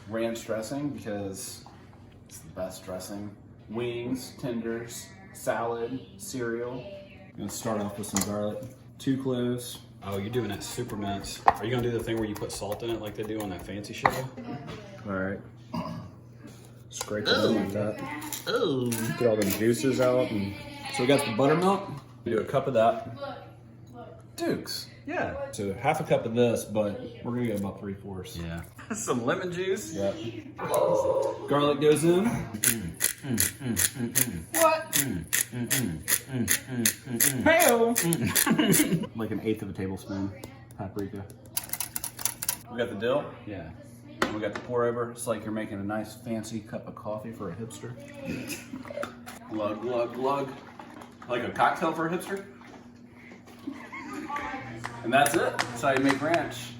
ranch dressing because it's the best dressing. Wings, tenders, salad, cereal. I'm gonna start off with some garlic. 2 cloves. Oh, you're doing that super mince. Are you gonna do the thing where you put salt in it like they do on that fancy show? All right. Scrape it in like that. Oh. Get all the juices out. And... So we got the buttermilk. Do a cup of that. Dukes. Yeah. So half a cup of this, but we're gonna get about 3/4. Yeah. Some lemon juice. Yep. Garlic goes in. What? Mayo. Like 1/8 of a tablespoon. Paprika. We got the dill. Yeah. We got the pour over. It's like you're making a nice fancy cup of coffee for a hipster. Glug, glug, glug. Like a cocktail for a hipster. And that's it. That's how you make ranch.